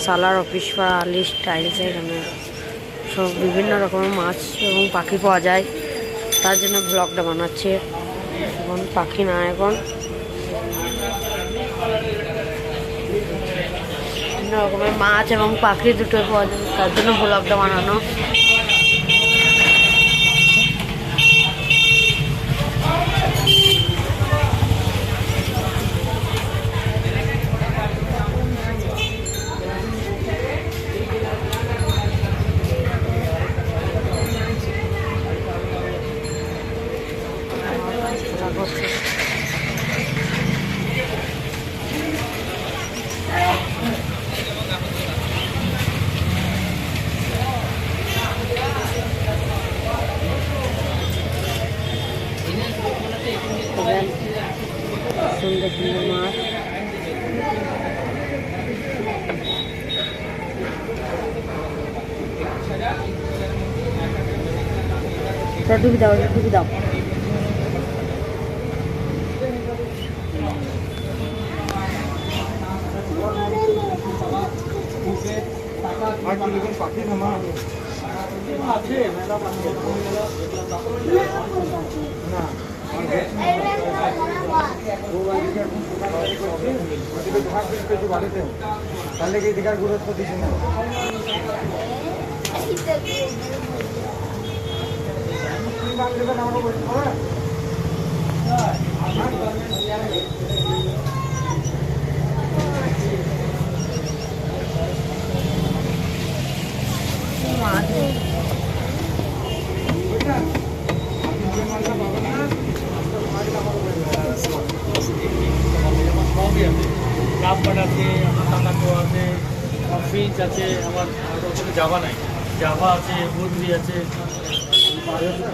সালার office বা আলি styles, এখানে সব বিভিন্ন রকমের মাছ এবং পাখি পাওয়া যায়, তার জন্য ব্লগটা বানাচ্ছে। এখন পাখি না, এখন বিভিন্ন রকমের মাছ এবং পাখি দুটোই পাওয়া যায়, তার জন্য ব্লগটা বানানো। সুন্দর সুন্দর মাছ, ডুবি দাও, ডুবি দাও। পাখি না আছে তাহলে কি দিকার গুরুত্ব দিচ্ছে না। কাপড় আছে, আমার তালাকো আছে, ফিঞ্চ আছে, আমার ওখানে জাভা নাই, জাভা আছে, বুদরি আছে।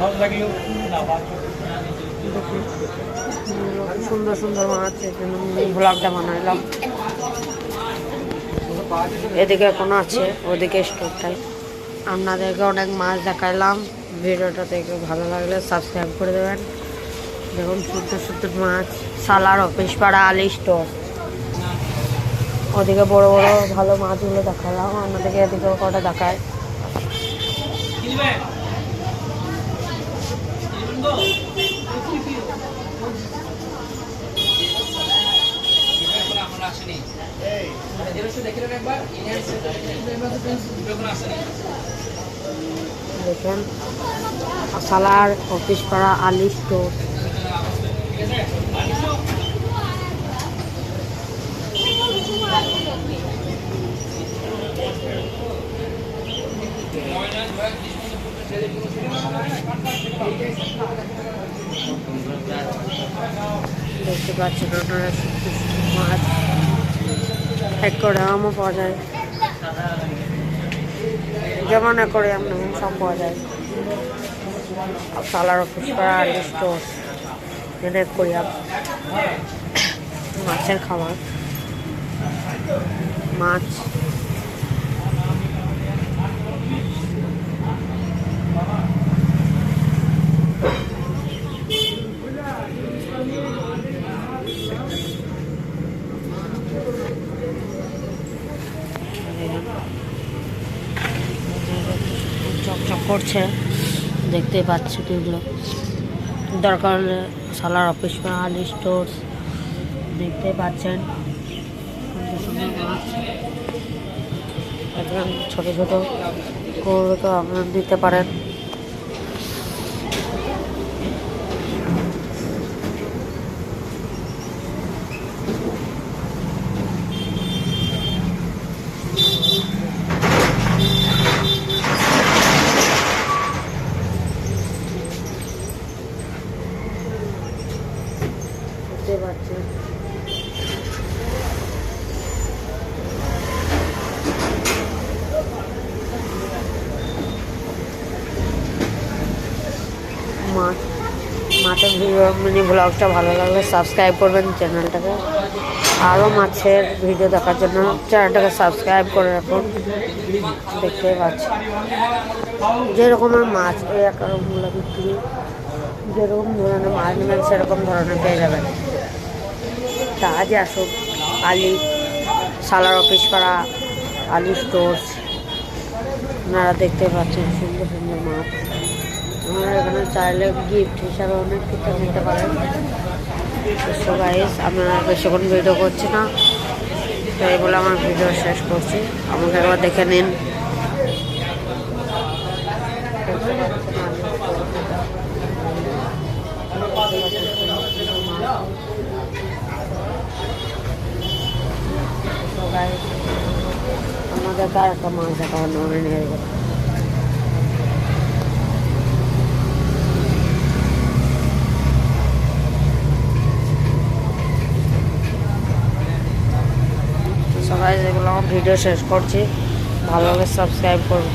ভালো লাগলেও সুন্দর সুন্দর মাছ, ব্লগটা বানাইলাম। এদিকে কোনো আছে, ওদিকে স্টোরটাই। আপনাদেরকে অনেক মাছ দেখাইলাম। ভিডিওটা দেখে ভালো লাগলে সাবস্ক্রাইব করে দেবেন। দেখুন সুন্দর সুন্দর মাছ, সালার অফিস পাড়া আলি স্টোর। ওদিকে বড় বড় ভালো মাছগুলো দেখালাম, আপনাদেরকে এদিকে কটা দেখায়। দেখেন সালার অফিস পাড়া আলি স্টোর। দেখতে পাচ্ছেন আপনারা মাছ, অ্যাকোয়ারিয়ামও পাওয়া যায়, যেমন অ্যাকোয়ারিয়াম নেবেন সব পাওয়া যায়। সালার অফিস পাড়া আলি স্টোর, অ্যাকোয়ারিয়াম, মাছের খাবার, মাছ। চকচক করছে, দেখতে পাচ্ছি এগুলো। দরকার হলে সালার অফিস বা আলি স্টোর, দেখতে পাচ্ছেন ছোট ছোট করে তো আপনারা দিতে পারেন। দেখতে পাচ্ছেন মাছের মিনি ব্লগটা ভালো লাগলে সাবস্ক্রাইব করবেন চ্যানেলটাকে। আরও মাছের ভিডিও দেখার জন্য চ্যানেলটাকে সাবস্ক্রাইব করে রাখুন। দেখতে পাচ্ছি যে রকমের মাছ, এই এক মূল্য বিক্রি, যেরকম ধরনের মাছ নেবেন সেরকম ধরনের পেয়ে যাবেন। তা আজই আসুন আলি সালার অফিস পাড়া আলি স্টোর্স, আপনারা দেখতে পাচ্ছেন সুন্দর সুন্দর মাছ। আপনারা এখানে চাইলে গিফট হিসাবে অনেক কিছু নিতে পারেন। সো গাইস, আপনারা বেশিক্ষণ ভিডিও করছি না, তাই বলে আমার ভিডিও শেষ করছি। আমাকে একবার দেখে নিন। আমাদেরকে আর একটা মাছ দেখাবার মনে নিয়ে গেল। সবাই যেগুলো আমার ভিডিও শেষ করছি, ভালো লাগলে সাবস্ক্রাইব করুন।